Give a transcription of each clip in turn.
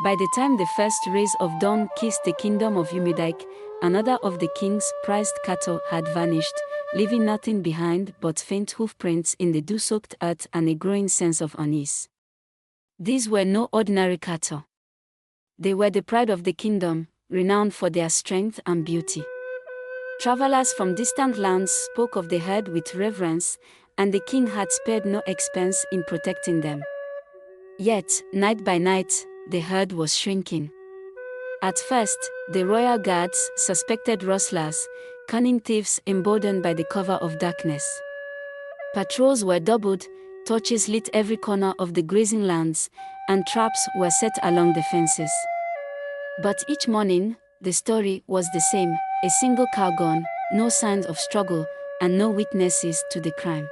By the time the first rays of dawn kissed the kingdom of Umudike, another of the king's prized cattle had vanished, leaving nothing behind but faint hoofprints in the dew-soaked earth and a growing sense of unease. These were no ordinary cattle. They were the pride of the kingdom, renowned for their strength and beauty. Travelers from distant lands spoke of the herd with reverence, and the king had spared no expense in protecting them. Yet, night by night, the herd was shrinking. At first, the royal guards suspected rustlers, cunning thieves emboldened by the cover of darkness. Patrols were doubled, torches lit every corner of the grazing lands, and traps were set along the fences. But each morning, the story was the same: a single cow gone, no signs of struggle, and no witnesses to the crime.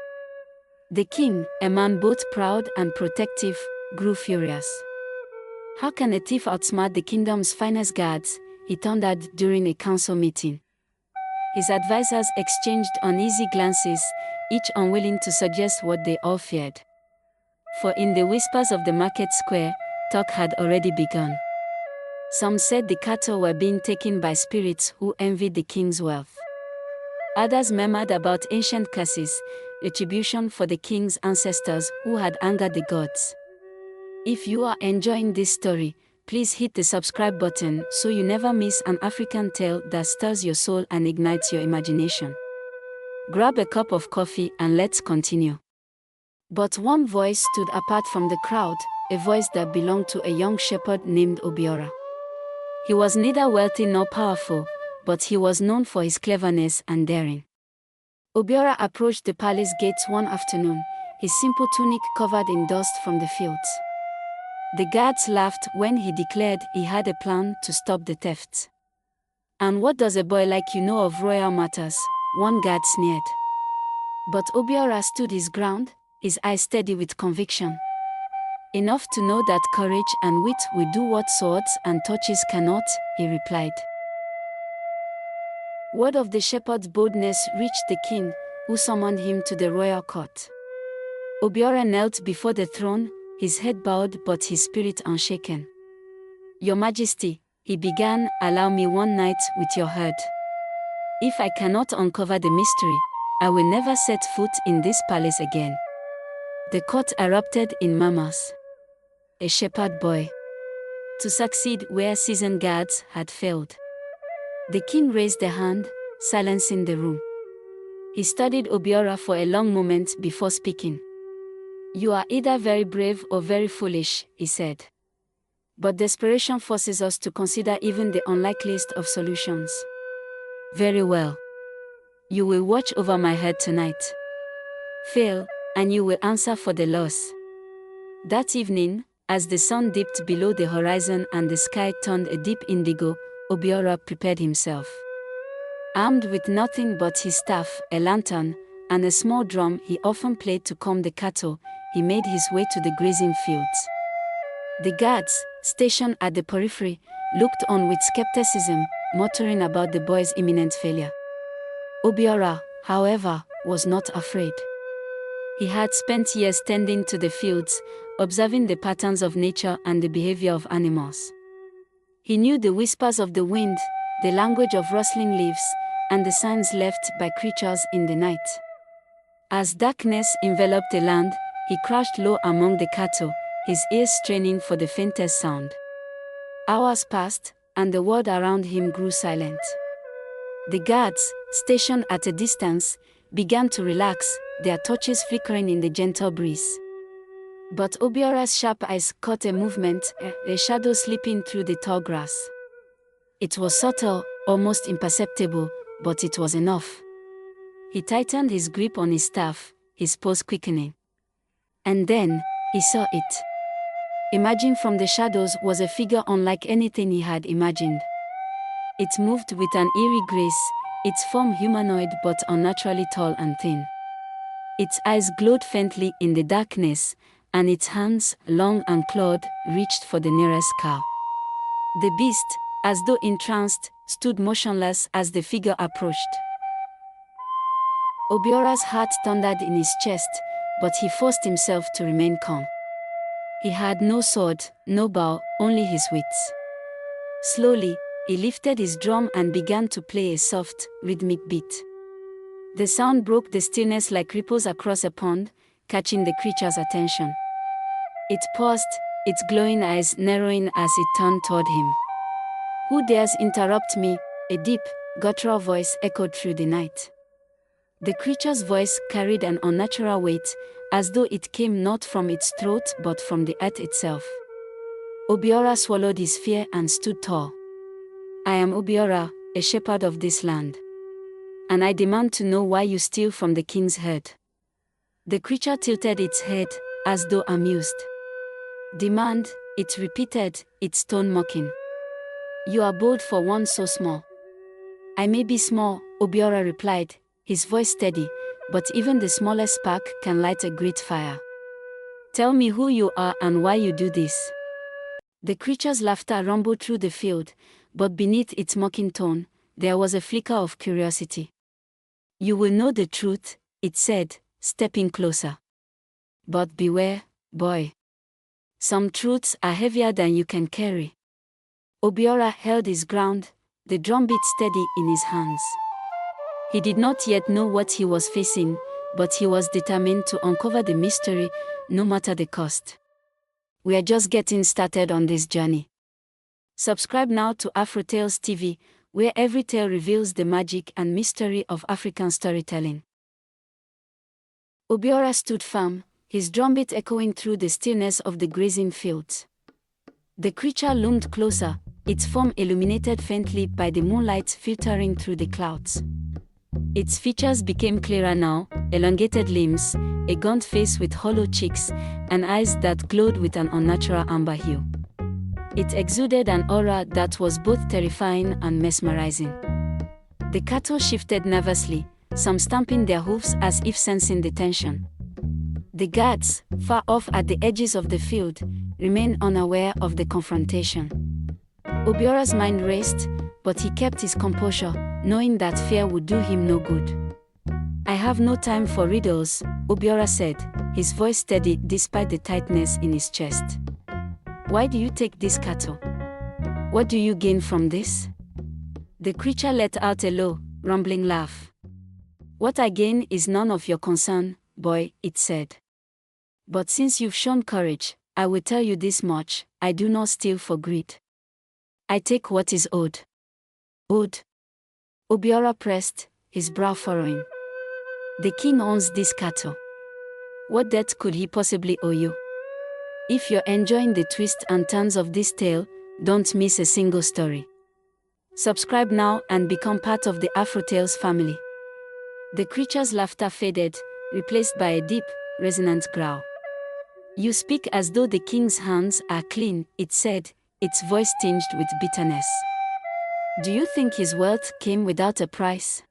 The king, a man both proud and protective, grew furious. How can a thief outsmart the kingdom's finest guards? He thundered during a council meeting. His advisors exchanged uneasy glances, each unwilling to suggest what they all feared. For in the whispers of the market square, talk had already begun. Some said the cattle were being taken by spirits who envied the king's wealth. Others murmured about ancient curses, retribution for the king's ancestors who had angered the gods. If you are enjoying this story, please hit the subscribe button so you never miss an African tale that stirs your soul and ignites your imagination. Grab a cup of coffee and let's continue. But one voice stood apart from the crowd, a voice that belonged to a young shepherd named Obiora. He was neither wealthy nor powerful, but he was known for his cleverness and daring. Obiora approached the palace gates one afternoon, his simple tunic covered in dust from the fields. The guards laughed when he declared he had a plan to stop the thefts. "And what does a boy like you know of royal matters?" one guard sneered. But Obiora stood his ground, his eyes steady with conviction. "Enough to know that courage and wit will do what swords and torches cannot," he replied. Word of the shepherd's boldness reached the king, who summoned him to the royal court. Obiora knelt before the throne, his head bowed but his spirit unshaken. "Your Majesty," he began, "allow me one night with your herd. If I cannot uncover the mystery, I will never set foot in this palace again." The court erupted in murmurs. A shepherd boy to succeed where seasoned guards had failed. The king raised a hand, silencing the room. He studied Obiora for a long moment before speaking. "You are either very brave or very foolish," he said. "But desperation forces us to consider even the unlikeliest of solutions. Very well. You will watch over my herd tonight. Fail, and you will answer for the loss." That evening, as the sun dipped below the horizon and the sky turned a deep indigo, Obiora prepared himself. Armed with nothing but his staff, a lantern, and a small drum he often played to calm the cattle, he made his way to the grazing fields. The guards, stationed at the periphery, looked on with skepticism, muttering about the boy's imminent failure. Obiora, however, was not afraid. He had spent years tending to the fields, observing the patterns of nature and the behavior of animals. He knew the whispers of the wind, the language of rustling leaves, and the signs left by creatures in the night. As darkness enveloped the land, he crouched low among the cattle, his ears straining for the faintest sound. Hours passed, and the world around him grew silent. The guards, stationed at a distance, began to relax, their torches flickering in the gentle breeze. But Obiora's sharp eyes caught a movement, a shadow slipping through the tall grass. It was subtle, almost imperceptible, but it was enough. He tightened his grip on his staff, his pulse quickening. And then, he saw it. Emerging from the shadows was a figure unlike anything he had imagined. It moved with an eerie grace, its form humanoid but unnaturally tall and thin. Its eyes glowed faintly in the darkness, and its hands, long and clawed, reached for the nearest cow. The beast, as though entranced, stood motionless as the figure approached. Obiora's heart thundered in his chest, but he forced himself to remain calm. He had no sword, no bow, only his wits. Slowly, he lifted his drum and began to play a soft, rhythmic beat. The sound broke the stillness like ripples across a pond, catching the creature's attention. It paused, its glowing eyes narrowing as it turned toward him. "Who dares interrupt me?" A deep, guttural voice echoed through the night. The creature's voice carried an unnatural weight, as though it came not from its throat but from the earth itself. Obiora swallowed his fear and stood tall. "I am Obiora, a shepherd of this land. And I demand to know why you steal from the king's herd." The creature tilted its head, as though amused. "Demand," it repeated, its tone mocking. "You are bold for one so small." "I may be small," Obiora replied, his voice steady, "but even the smallest spark can light a great fire. Tell me who you are and why you do this." The creature's laughter rumbled through the field, but beneath its mocking tone, there was a flicker of curiosity. "You will know the truth," it said, stepping closer. "But beware, boy. Some truths are heavier than you can carry." Obiora held his ground, the drumbeat steady in his hands. He did not yet know what he was facing, but he was determined to uncover the mystery, no matter the cost. We are just getting started on this journey. Subscribe now to Afrotales TV, where every tale reveals the magic and mystery of African storytelling. Obiora stood firm, his drumbeat echoing through the stillness of the grazing fields. The creature loomed closer, its form illuminated faintly by the moonlight filtering through the clouds. Its features became clearer now: elongated limbs, a gaunt face with hollow cheeks, and eyes that glowed with an unnatural amber hue. It exuded an aura that was both terrifying and mesmerizing. The cattle shifted nervously, some stamping their hooves as if sensing the tension. The guards, far off at the edges of the field, remained unaware of the confrontation. Obiora's mind raced, but he kept his composure, knowing that fear would do him no good. "I have no time for riddles," Obiora said, his voice steady despite the tightness in his chest. "Why do you take this cattle? What do you gain from this?" The creature let out a low, rumbling laugh. "What I gain is none of your concern, boy," it said. "But since you've shown courage, I will tell you this much: I do not steal for greed. I take what is owed." "Owed?" Obiora pressed, his brow furrowing. "The king owns this cattle. What debt could he possibly owe you?" If you're enjoying the twists and turns of this tale, don't miss a single story. Subscribe now and become part of the Afrotales family. The creature's laughter faded, replaced by a deep, resonant growl. "You speak as though the king's hands are clean," it said, its voice tinged with bitterness. "Do you think his wealth came without a price?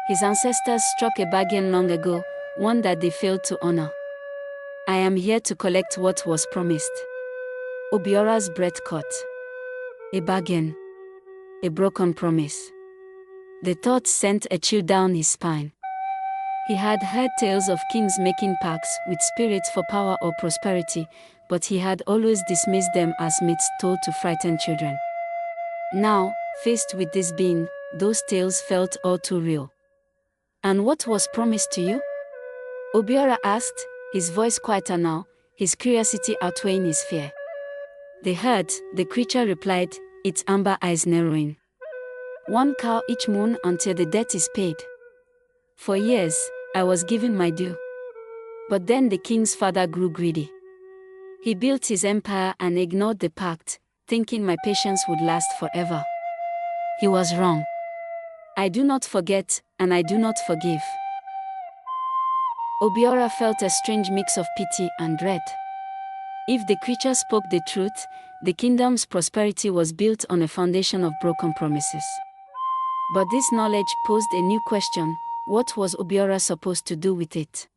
His ancestors struck a bargain long ago, one that they failed to honor. I am here to collect what was promised." Obiora's breath caught. A bargain. A broken promise. The thought sent a chill down his spine. He had heard tales of kings making pacts with spirits for power or prosperity, but he had always dismissed them as myths told to frighten children. Now, faced with this being, those tales felt all too real. "And what was promised to you?" Obiora asked, his voice quieter now, his curiosity outweighing his fear. "The herd," the creature replied, its amber eyes narrowing. "One cow each moon until the debt is paid. For years, I was given my due. But then the king's father grew greedy. He built his empire and ignored the pact, thinking my patience would last forever. He was wrong. I do not forget, and I do not forgive." Obiora felt a strange mix of pity and dread. If the creature spoke the truth, the kingdom's prosperity was built on a foundation of broken promises. But this knowledge posed a new question: what was Obiora supposed to do with it?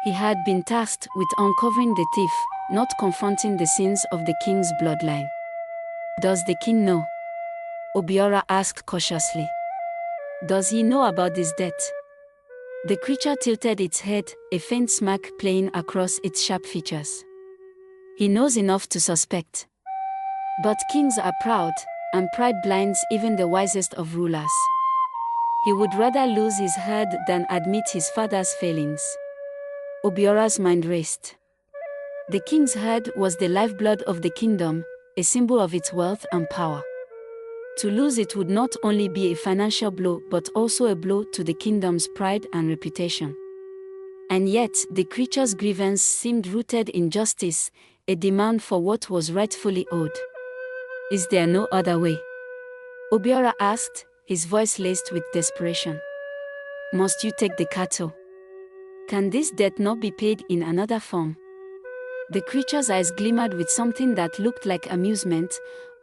He had been tasked with uncovering the thief, not confronting the sins of the king's bloodline. "Does the king know?" Obiora asked cautiously. "Does he know about this debt?" The creature tilted its head, a faint smirk playing across its sharp features. He knows enough to suspect. But kings are proud, and pride blinds even the wisest of rulers. He would rather lose his herd than admit his father's failings. Obiora's mind raced. The king's herd was the lifeblood of the kingdom, a symbol of its wealth and power. To lose it would not only be a financial blow but also a blow to the kingdom's pride and reputation. And yet, the creature's grievance seemed rooted in justice, a demand for what was rightfully owed. Is there no other way? Obiora asked, his voice laced with desperation. Must you take the cattle? Can this debt not be paid in another form? The creature's eyes glimmered with something that looked like amusement,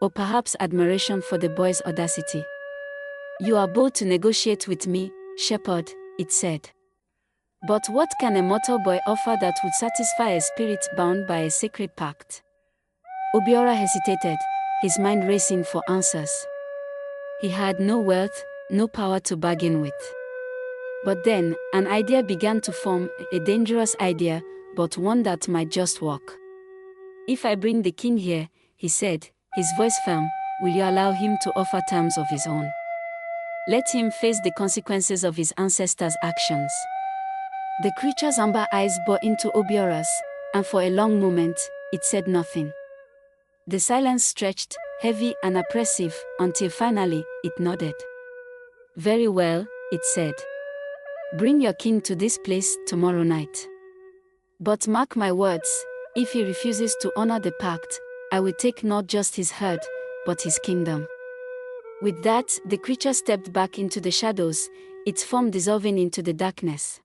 or perhaps admiration for the boy's audacity. You are bold to negotiate with me, shepherd, it said. But what can a mortal boy offer that would satisfy a spirit bound by a sacred pact? Obiora hesitated, his mind racing for answers. He had no wealth, no power to bargain with. But then, an idea began to form, a dangerous idea, but one that might just work. If I bring the king here, he said, his voice firm, will you allow him to offer terms of his own? Let him face the consequences of his ancestors' actions. The creature's amber eyes bore into Obiora's, and for a long moment, it said nothing. The silence stretched, heavy and oppressive, until finally, it nodded. Very well, it said. Bring your king to this place tomorrow night. But mark my words, if he refuses to honor the pact, I will take not just his herd, but his kingdom. With that, the creature stepped back into the shadows, its form dissolving into the darkness.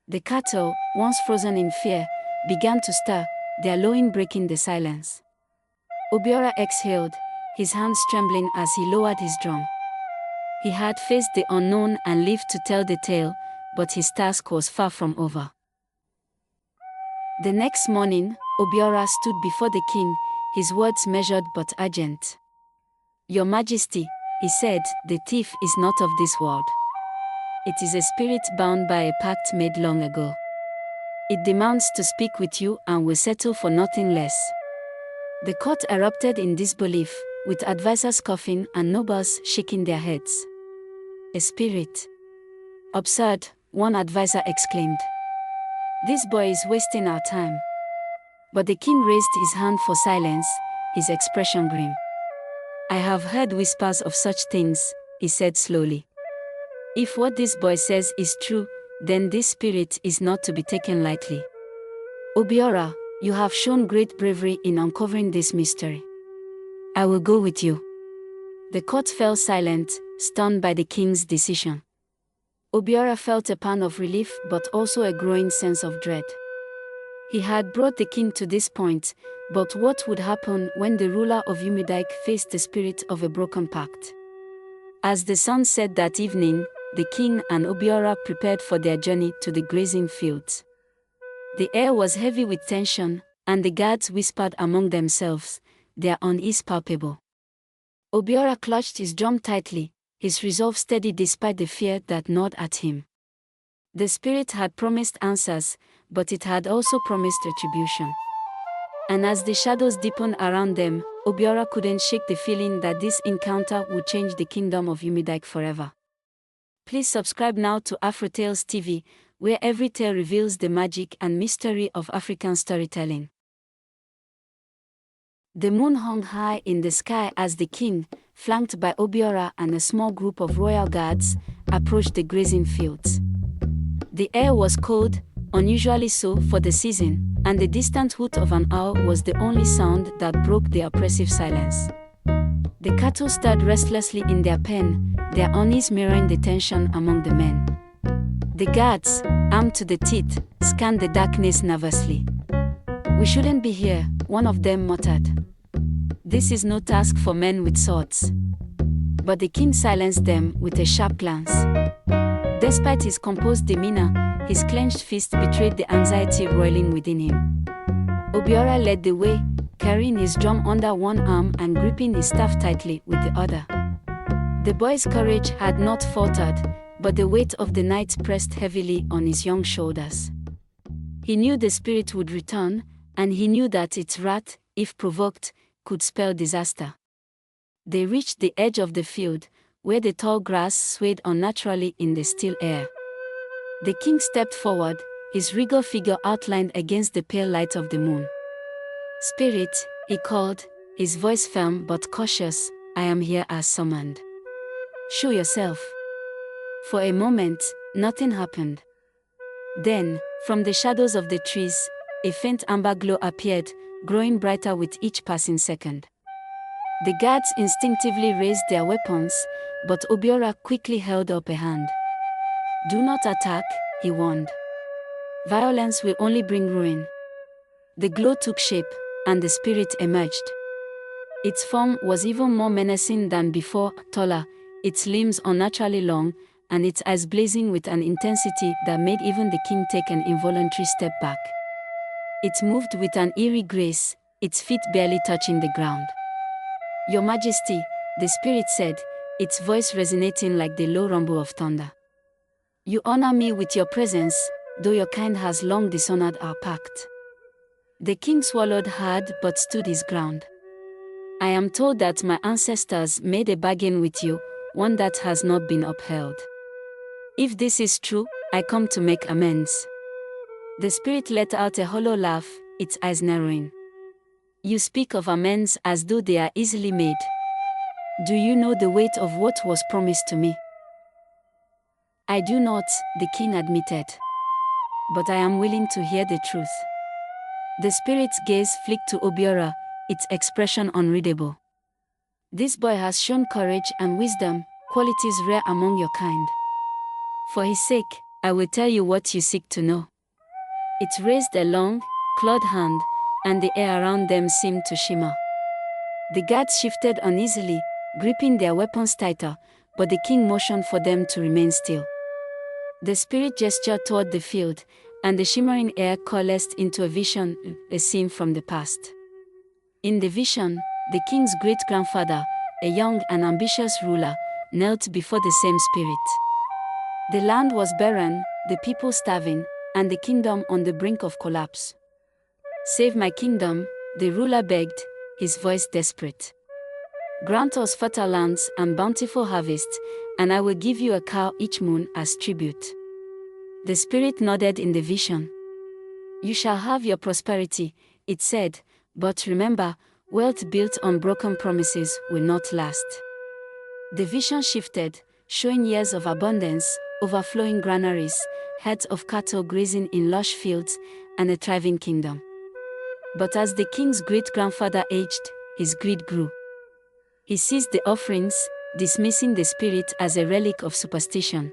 The cattle, once frozen in fear, began to stir, their lowing breaking the silence. Obiora exhaled, his hands trembling as he lowered his drum. He had faced the unknown and lived to tell the tale, but his task was far from over. The next morning, Obiora stood before the king, his words measured but urgent. Your Majesty, he said, the thief is not of this world. It is a spirit bound by a pact made long ago. It demands to speak with you and will settle for nothing less. The court erupted in disbelief, with advisors coughing and nobles shaking their heads. A spirit. Absurd, one advisor exclaimed. This boy is wasting our time. But the king raised his hand for silence, his expression grim. I have heard whispers of such things, he said slowly. If what this boy says is true, then this spirit is not to be taken lightly. Obiora, you have shown great bravery in uncovering this mystery. I will go with you. The court fell silent, stunned by the king's decision. Obiora felt a pang of relief but also a growing sense of dread. He had brought the king to this point, but what would happen when the ruler of Umudike faced the spirit of a broken pact? As the sun set that evening, the king and Obiora prepared for their journey to the grazing fields. The air was heavy with tension, and the guards whispered among themselves, their unease palpable. Obiora clutched his drum tightly, his resolve steady despite the fear that gnawed at him. The spirit had promised answers, but it had also promised retribution. And as the shadows deepened around them, Obiora couldn't shake the feeling that this encounter would change the kingdom of Umudike forever. Please subscribe now to Afrotales TV, where every tale reveals the magic and mystery of African storytelling. The moon hung high in the sky as the king, flanked by Obiora and a small group of royal guards, approached the grazing fields. The air was cold, unusually so for the season, and the distant hoot of an owl was the only sound that broke the oppressive silence. The cattle stirred restlessly in their pen, their unease mirroring the tension among the men. The guards, armed to the teeth, scanned the darkness nervously. We shouldn't be here, one of them muttered. This is no task for men with swords. But the king silenced them with a sharp glance. Despite his composed demeanor, his clenched fist betrayed the anxiety roiling within him. Obiora led the way, carrying his drum under one arm and gripping his staff tightly with the other. The boy's courage had not faltered, but the weight of the night pressed heavily on his young shoulders. He knew the spirit would return, and he knew that its wrath, if provoked, could spell disaster. They reached the edge of the field, where the tall grass swayed unnaturally in the still air. The king stepped forward, his regal figure outlined against the pale light of the moon. "Spirit," he called, his voice firm but cautious, "I am here as summoned. Show yourself." For a moment, nothing happened. Then, from the shadows of the trees, a faint amber glow appeared, growing brighter with each passing second. The guards instinctively raised their weapons, but Obiora quickly held up a hand. "Do not attack," he warned. "Violence will only bring ruin." The glow took shape, and the spirit emerged. Its form was even more menacing than before, taller, its limbs unnaturally long, and its eyes blazing with an intensity that made even the king take an involuntary step back. It moved with an eerie grace, its feet barely touching the ground. "Your Majesty," the spirit said, its voice resonating like the low rumble of thunder. "You honor me with your presence, though your kind has long dishonored our pact." The king swallowed hard but stood his ground. "I am told that my ancestors made a bargain with you, one that has not been upheld. If this is true, I come to make amends." The spirit let out a hollow laugh, its eyes narrowing. "You speak of amends as though they are easily made. Do you know the weight of what was promised to me?" "I do not," the king admitted. "But I am willing to hear the truth." The spirit's gaze flicked to Obiora, its expression unreadable. "This boy has shown courage and wisdom, qualities rare among your kind. For his sake, I will tell you what you seek to know." It raised a long, clawed hand, and the air around them seemed to shimmer. The guards shifted uneasily, gripping their weapons tighter, but the king motioned for them to remain still. The spirit gestured toward the field, and the shimmering air coalesced into a vision, a scene from the past. In the vision, the king's great-grandfather, a young and ambitious ruler, knelt before the same spirit. The land was barren, the people starving, and the kingdom on the brink of collapse. "Save my kingdom," the ruler begged, his voice desperate. "Grant us fertile lands and bountiful harvests, and I will give you a cow each moon as tribute." The spirit nodded in the vision. "You shall have your prosperity," it said, "but remember, wealth built on broken promises will not last." The vision shifted, showing years of abundance, overflowing granaries, herds of cattle grazing in lush fields, and a thriving kingdom. But as the king's great-grandfather aged, his greed grew. He seized the offerings, dismissing the spirit as a relic of superstition.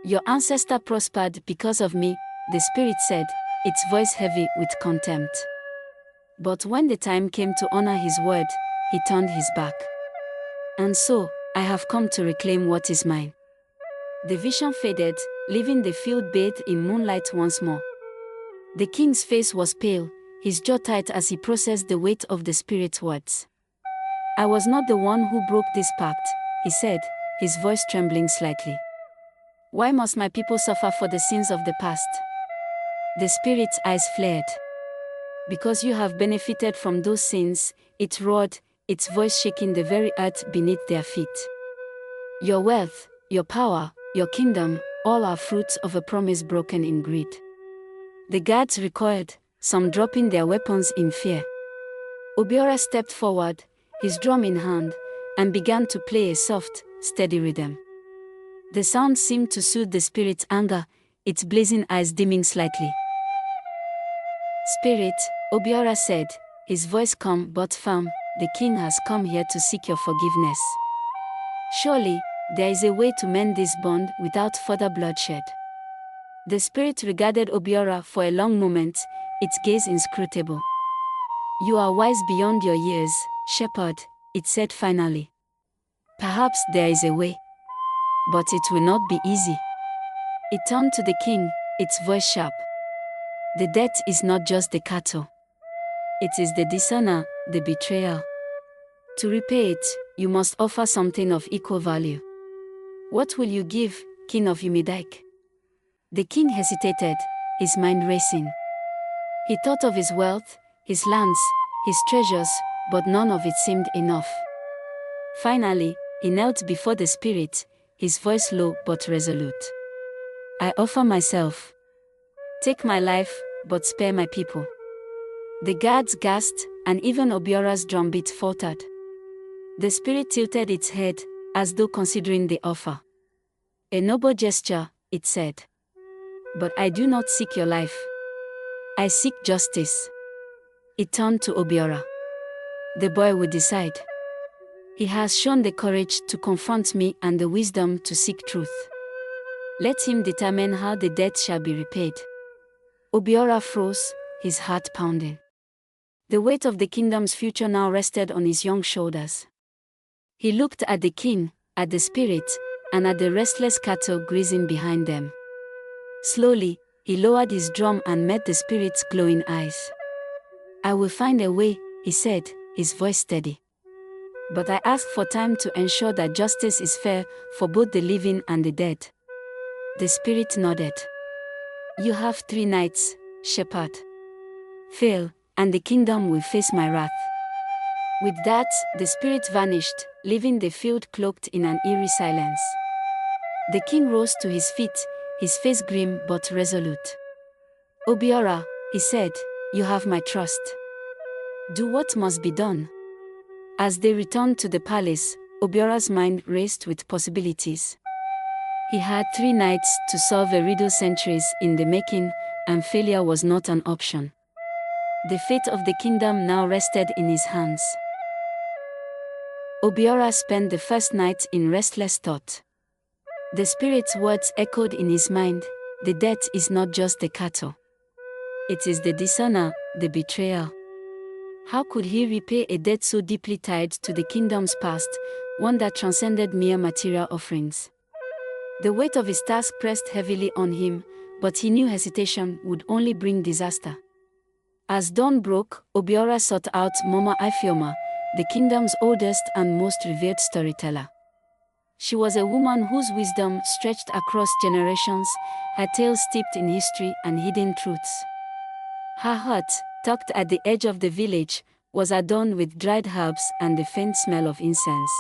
"Your ancestor prospered because of me," the spirit said, its voice heavy with contempt. But when the time came to honor his word, he turned his back. "And so, I have come to reclaim what is mine." The vision faded, leaving the field bathed in moonlight once more. The king's face was pale, his jaw tight as he processed the weight of the spirit's words. "I was not the one who broke this pact," he said, his voice trembling slightly. "Why must my people suffer for the sins of the past?" The spirit's eyes flared. "Because you have benefited from those sins," it roared, its voice shaking the very earth beneath their feet. "Your wealth, your power, your kingdom, all are fruits of a promise broken in greed." The guards recoiled, some dropping their weapons in fear. Obiora stepped forward, his drum in hand, and began to play a soft, steady rhythm. The sound seemed to soothe the spirit's anger, its blazing eyes dimming slightly. "Spirit," Obiora said, his voice calm but firm, "the king has come here to seek your forgiveness. Surely, there is a way to mend this bond without further bloodshed." The spirit regarded Obiora for a long moment, its gaze inscrutable. "You are wise beyond your years, shepherd," it said finally. "Perhaps there is a way. But it will not be easy." It turned to the king, its voice sharp. "The debt is not just the cattle. It is the dishonor, the betrayal. To repay it, you must offer something of equal value. What will you give, King of Umudike?" The king hesitated, his mind racing. He thought of his wealth, his lands, his treasures, but none of it seemed enough. Finally, he knelt before the spirit, his voice low but resolute. I offer myself. Take my life, but spare my people. The guards gasped, and even Obiora's drumbeat faltered. The spirit tilted its head, as though considering the offer. A noble gesture, it said. But I do not seek your life. I seek justice. It turned to Obiora. The boy will decide. He has shown the courage to confront me and the wisdom to seek truth. Let him determine how the debt shall be repaid. Obiora froze, his heart pounding. The weight of the kingdom's future now rested on his young shoulders. He looked at the king, at the spirit, and at the restless cattle grazing behind them. Slowly, he lowered his drum and met the spirit's glowing eyes. I will find a way, he said, his voice steady. But I ask for time to ensure that justice is fair for both the living and the dead. The spirit nodded. You have 3 nights, shepherd. Fail, and the kingdom will face my wrath. With that, the spirit vanished, leaving the field cloaked in an eerie silence. The king rose to his feet, his face grim but resolute. Obiora, he said, you have my trust. Do what must be done. As they returned to the palace, Obiora's mind raced with possibilities. He had 3 nights to solve a riddle centuries in the making, and failure was not an option. The fate of the kingdom now rested in his hands. Obiora spent the first night in restless thought. The spirit's words echoed in his mind, the debt is not just the cattle. It is the dishonor, the betrayal. How could he repay a debt so deeply tied to the kingdom's past, one that transcended mere material offerings? The weight of his task pressed heavily on him, but he knew hesitation would only bring disaster. As dawn broke, Obiora sought out Mama Ifeoma, the kingdom's oldest and most revered storyteller. She was a woman whose wisdom stretched across generations, her tale steeped in history and hidden truths. Her hut, tucked at the edge of the village, was adorned with dried herbs and the faint smell of incense.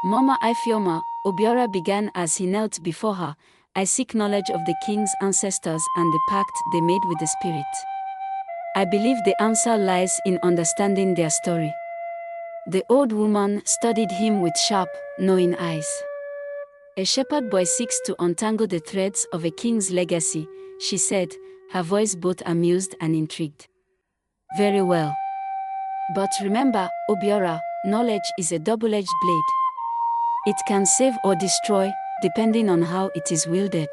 Mama Ifeoma, Obiora began as he knelt before her, I seek knowledge of the king's ancestors and the pact they made with the spirit. I believe the answer lies in understanding their story. The old woman studied him with sharp, knowing eyes. A shepherd boy seeks to untangle the threads of a king's legacy, she said, her voice both amused and intrigued. Very well. But remember, Obiora, knowledge is a double-edged blade. It can save or destroy, depending on how it is wielded.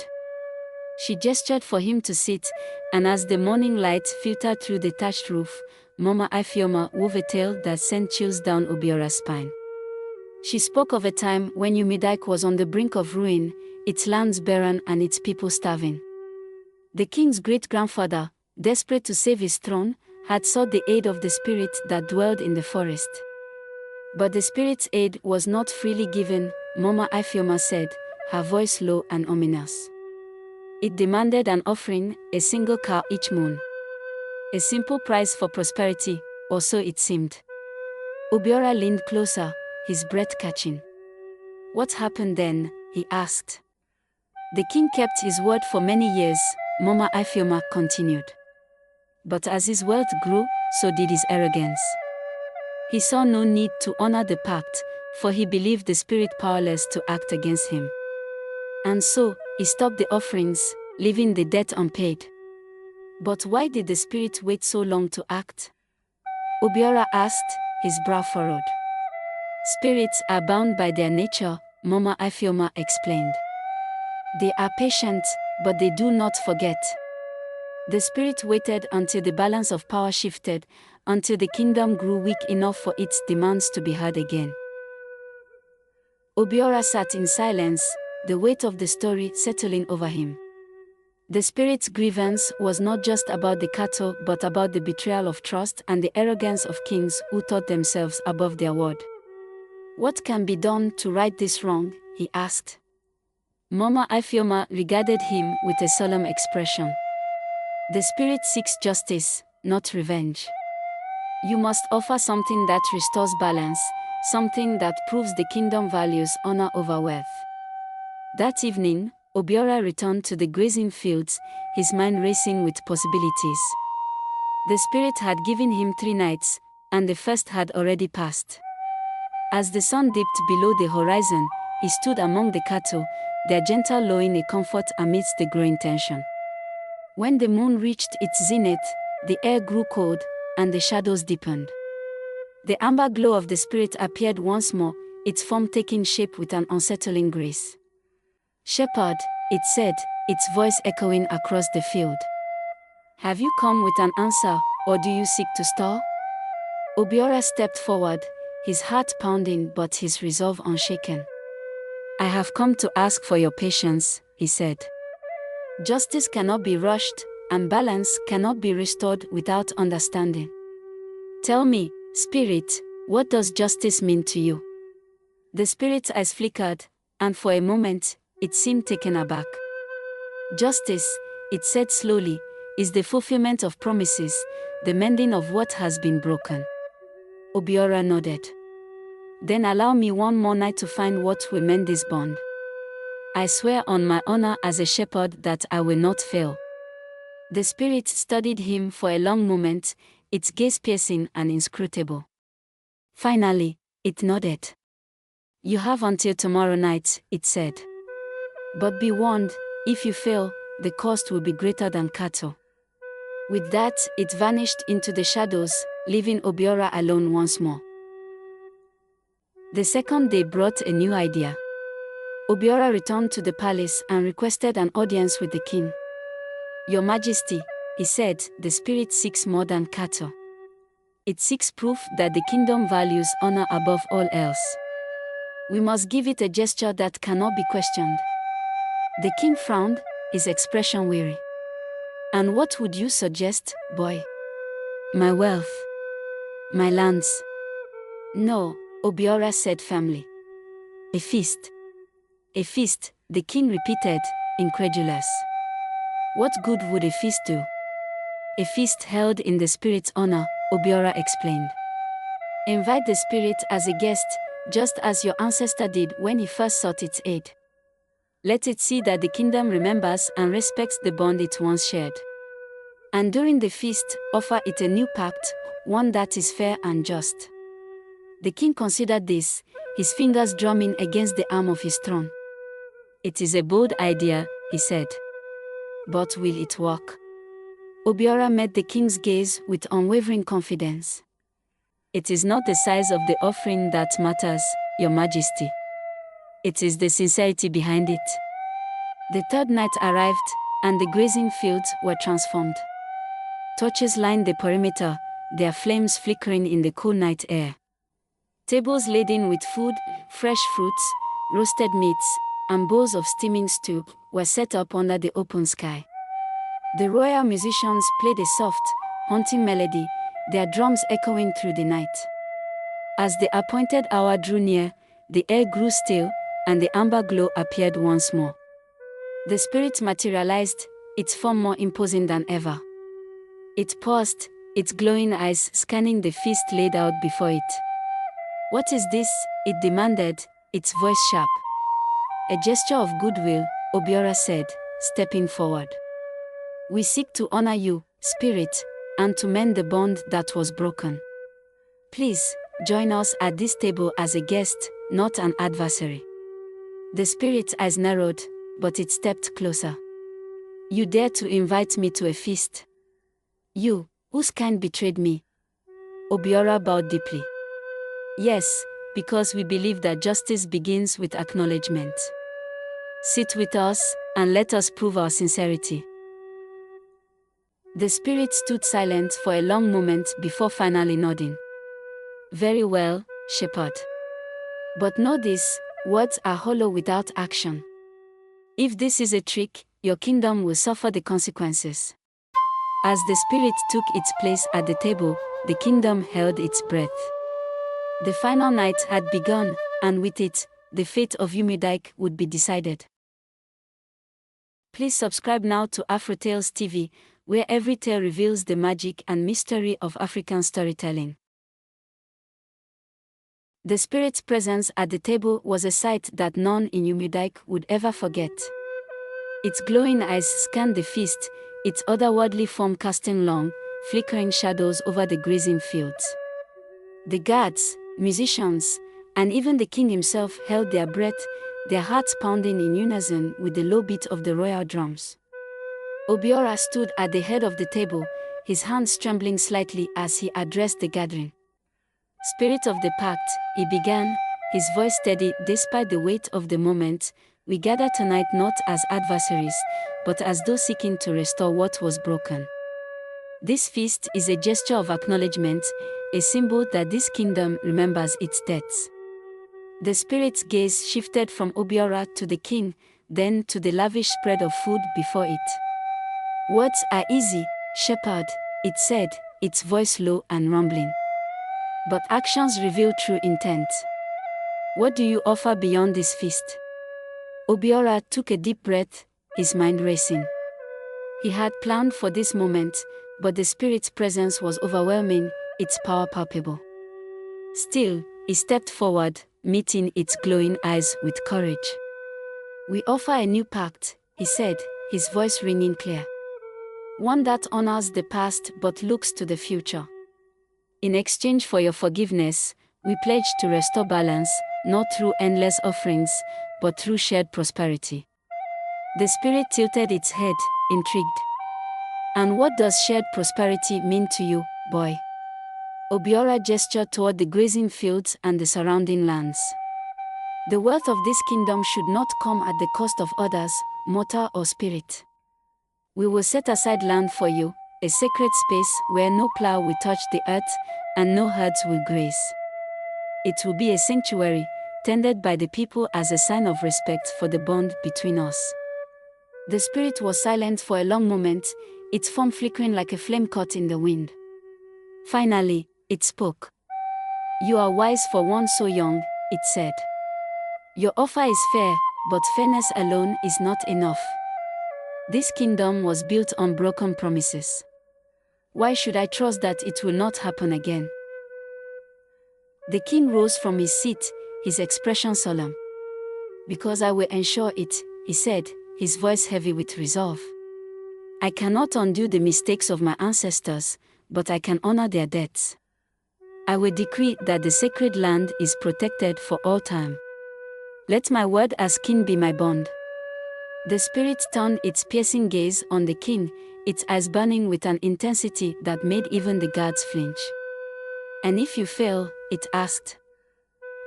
She gestured for him to sit, and as the morning light filtered through the thatched roof, Mama Ifeoma wove a tale that sent chills down Obiora's spine. She spoke of a time when Umudike was on the brink of ruin, its lands barren and its people starving. The king's great-grandfather, desperate to save his throne, had sought the aid of the spirit that dwelled in the forest. But the spirit's aid was not freely given, Mama Ifeoma said, her voice low and ominous. It demanded an offering, a single cow each moon. A simple price for prosperity, or so it seemed. Obiora leaned closer, his breath catching. What happened then? He asked. The king kept his word for many years, Mama Ifeoma continued. But as his wealth grew, so did his arrogance. He saw no need to honor the pact, for he believed the spirit powerless to act against him. And so, he stopped the offerings, leaving the debt unpaid. But why did the spirit wait so long to act? Obiora asked, his brow furrowed. Spirits are bound by their nature, Mama Ifeoma explained. They are patient, but they do not forget. The spirit waited until the balance of power shifted, until the kingdom grew weak enough for its demands to be heard again. Obiora sat in silence, the weight of the story settling over him. The spirit's grievance was not just about the cattle but about the betrayal of trust and the arrogance of kings who thought themselves above their word. What can be done to right this wrong? He asked. Mama Ifeoma regarded him with a solemn expression. The spirit seeks justice, not revenge. You must offer something that restores balance, something that proves the kingdom values honor over wealth. That evening, Obiora returned to the grazing fields, his mind racing with possibilities. The spirit had given him 3 nights, and the first had already passed. As the sun dipped below the horizon, he stood among the cattle, their gentle lowing a comfort amidst the growing tension. When the moon reached its zenith, the air grew cold, and the shadows deepened. The amber glow of the spirit appeared once more, its form taking shape with an unsettling grace. "Shepherd," it said, its voice echoing across the field. "Have you come with an answer, or do you seek to stall?" Obiora stepped forward, his heart pounding but his resolve unshaken. "I have come to ask for your patience," he said. "Justice cannot be rushed, and balance cannot be restored without understanding. Tell me, spirit, what does justice mean to you?" The spirit's eyes flickered, and for a moment, it seemed taken aback. "Justice," it said slowly, "is the fulfillment of promises, the mending of what has been broken." Obiora nodded. "Then allow me one more night to find what will mend this bond. I swear on my honor as a shepherd that I will not fail." The spirit studied him for a long moment, its gaze piercing and inscrutable. Finally, it nodded. "You have until tomorrow night," it said. "But be warned, if you fail, the cost will be greater than cattle." With that, it vanished into the shadows, leaving Obiora alone once more. The second day brought a new idea. Obiora returned to the palace and requested an audience with the king. "Your Majesty," he said, "the spirit seeks more than cattle. It seeks proof that the kingdom values honor above all else. We must give it a gesture that cannot be questioned." The king frowned, his expression weary. "And what would you suggest, boy?" "My wealth. My lands." "No," Obiora said firmly. "A feast." "A feast," the king repeated, incredulous. "What good would a feast do?" "A feast held in the spirit's honor," Obiora explained. "Invite the spirit as a guest, just as your ancestor did when he first sought its aid. Let it see that the kingdom remembers and respects the bond it once shared. And during the feast, offer it a new pact, one that is fair and just." The king considered this, his fingers drumming against the arm of his throne. "It is a bold idea," he said. "But will it work?" Obiora met the king's gaze with unwavering confidence. "It is not the size of the offering that matters, Your Majesty. It is the sincerity behind it." The third night arrived, and the grazing fields were transformed. Torches lined the perimeter, their flames flickering in the cool night air. Tables laden with food, fresh fruits, roasted meats, and bowls of steaming stew were set up under the open sky. The royal musicians played a soft, haunting melody, their drums echoing through the night. As the appointed hour drew near, the air grew still, and the amber glow appeared once more. The spirit materialized, its form more imposing than ever. It paused, its glowing eyes scanning the feast laid out before it. "What is this?" it demanded, its voice sharp. "A gesture of goodwill," Obiora said, stepping forward. "We seek to honor you, spirit, and to mend the bond that was broken. Please, join us at this table as a guest, not an adversary." The spirit's eyes narrowed, but it stepped closer. "You dare to invite me to a feast? You, whose kind betrayed me?" Obiora bowed deeply. "Yes, because we believe that justice begins with acknowledgement. Sit with us, and let us prove our sincerity." The spirit stood silent for a long moment before finally nodding. "Very well, shepherd. But know this, words are hollow without action. If this is a trick, your kingdom will suffer the consequences." As the spirit took its place at the table, the kingdom held its breath. The final night had begun, and with it, the fate of Umudike would be decided. Please subscribe now to Afrotales TV, where every tale reveals the magic and mystery of African storytelling. The spirit's presence at the table was a sight that none in Umudike would ever forget. Its glowing eyes scanned the feast, its otherworldly form casting long, flickering shadows over the grazing fields. The guards, musicians, and even the king himself held their breath, their hearts pounding in unison with the low beat of the royal drums. Obiora stood at the head of the table, his hands trembling slightly as he addressed the gathering. Spirit of the pact, he began, his voice steady despite the weight of the moment. We gather tonight not as adversaries, but as those seeking to restore what was broken. This feast is a gesture of acknowledgement, a symbol that this kingdom remembers its debts. The spirit's gaze shifted from Obiora to the king, then to the lavish spread of food before it. Words are easy, shepherd, it said, its voice low and rumbling. But actions reveal true intent. What do you offer beyond this feast? Obiora took a deep breath, his mind racing. He had planned for this moment, but the spirit's presence was overwhelming, its power palpable. Still, he stepped forward, meeting its glowing eyes with courage. We offer a new pact, he said, his voice ringing clear. One that honors the past but looks to the future. In exchange for your forgiveness, we pledge to restore balance, not through endless offerings, but through shared prosperity. The spirit tilted its head, intrigued. And what does shared prosperity mean to you, boy? Obiora gestured toward the grazing fields and the surrounding lands. The wealth of this kingdom should not come at the cost of others, mortal or spirit. We will set aside land for you, a sacred space where no plow will touch the earth and no herds will graze. It will be a sanctuary, tended by the people as a sign of respect for the bond between us. The spirit was silent for a long moment, its form flickering like a flame caught in the wind. Finally, it spoke. You are wise for one so young, it said. Your offer is fair, but fairness alone is not enough. This kingdom was built on broken promises. Why should I trust that it will not happen again? The king rose from his seat, his expression solemn. Because I will ensure it, he said, his voice heavy with resolve. I cannot undo the mistakes of my ancestors, but I can honor their debts. I will decree that the sacred land is protected for all time. Let my word as king be my bond. The spirit turned its piercing gaze on the king, its eyes burning with an intensity that made even the guards flinch. And if you fail, it asked.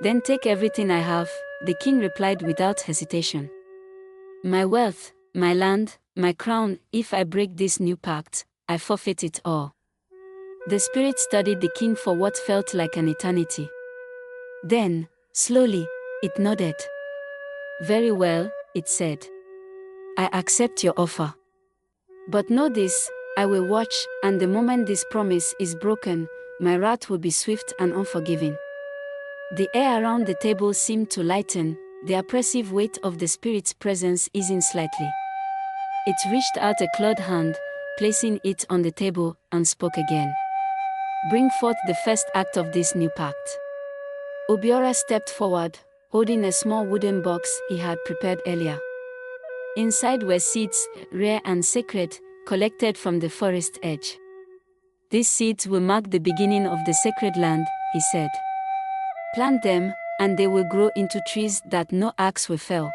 Then take everything I have, the king replied without hesitation. My wealth, my land, my crown, if I break this new pact, I forfeit it all. The spirit studied the king for what felt like an eternity. Then, slowly, it nodded. Very well, it said. I accept your offer. But know this, I will watch, and the moment this promise is broken, my wrath will be swift and unforgiving. The air around the table seemed to lighten, the oppressive weight of the spirit's presence easing slightly. It reached out a clawed hand, placing it on the table, and spoke again. Bring forth the first act of this new pact. Obiora stepped forward, holding a small wooden box he had prepared earlier. Inside were seeds, rare and sacred, collected from the forest edge. These seeds will mark the beginning of the sacred land, he said. Plant them, and they will grow into trees that no axe will fell.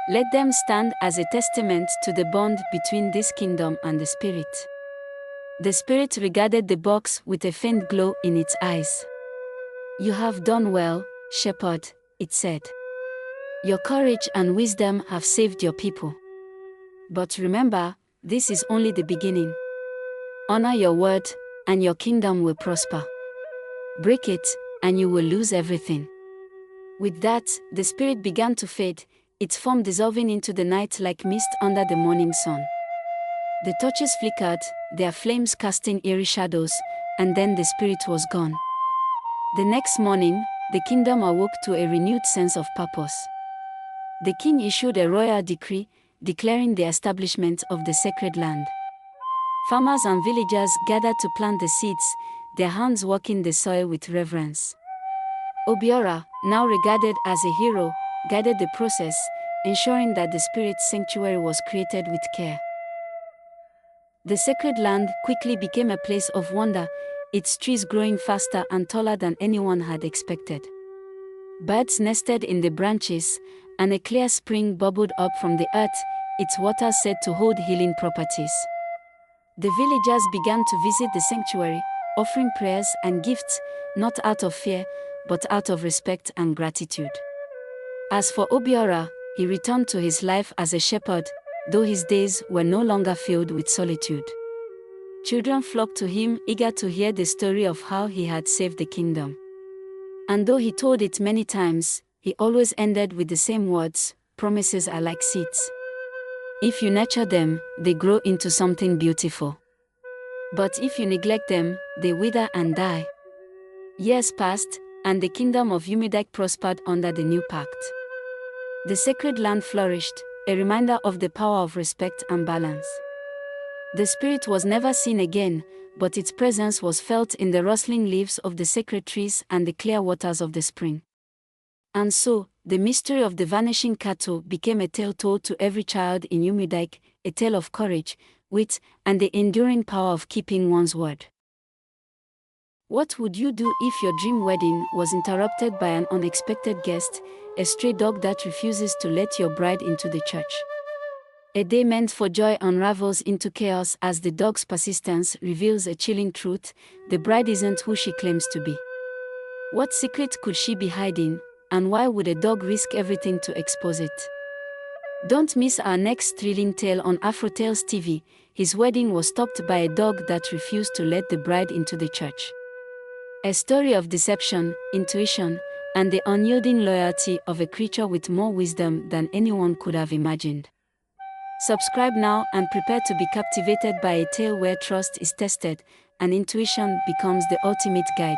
Let them stand as a testament to the bond between this kingdom and the spirit. The spirit regarded the box with a faint glow in its eyes. You have done well, shepherd, it said. Your courage and wisdom have saved your people. But remember, this is only the beginning. Honor your word, and your kingdom will prosper. Break it, and you will lose everything. With that, the spirit began to fade, its form dissolving into the night like mist under the morning sun. The torches flickered, their flames casting eerie shadows, and then the spirit was gone. The next morning, the kingdom awoke to a renewed sense of purpose. The king issued a royal decree, declaring the establishment of the sacred land. Farmers and villagers gathered to plant the seeds, their hands working the soil with reverence. Obiora, now regarded as a hero, guided the process, ensuring that the spirit's sanctuary was created with care. The sacred land quickly became a place of wonder, its trees growing faster and taller than anyone had expected. Birds nested in the branches, and a clear spring bubbled up from the earth, its water said to hold healing properties. The villagers began to visit the sanctuary, offering prayers and gifts, not out of fear, but out of respect and gratitude. As for Obiora, he returned to his life as a shepherd, though his days were no longer filled with solitude. Children flocked to him, eager to hear the story of how he had saved the kingdom. And though he told it many times, he always ended with the same words: promises are like seeds. If you nurture them, they grow into something beautiful. But if you neglect them, they wither and die. Years passed, and the kingdom of Umudike prospered under the new pact. The sacred land flourished, a reminder of the power of respect and balance. The spirit was never seen again, but its presence was felt in the rustling leaves of the sacred trees and the clear waters of the spring. And so, the mystery of the vanishing cattle became a tale told to every child in Umudike, a tale of courage, wit, and the enduring power of keeping one's word. What would you do if your dream wedding was interrupted by an unexpected guest, a stray dog that refuses to let your bride into the church? A day meant for joy unravels into chaos as the dog's persistence reveals a chilling truth: the bride isn't who she claims to be. What secret could she be hiding, and why would a dog risk everything to expose it? Don't miss our next thrilling tale on Afrotales TV. His wedding was stopped by a dog that refused to let the bride into the church. A story of deception, intuition, and the unyielding loyalty of a creature with more wisdom than anyone could have imagined. Subscribe now and prepare to be captivated by a tale where trust is tested and intuition becomes the ultimate guide.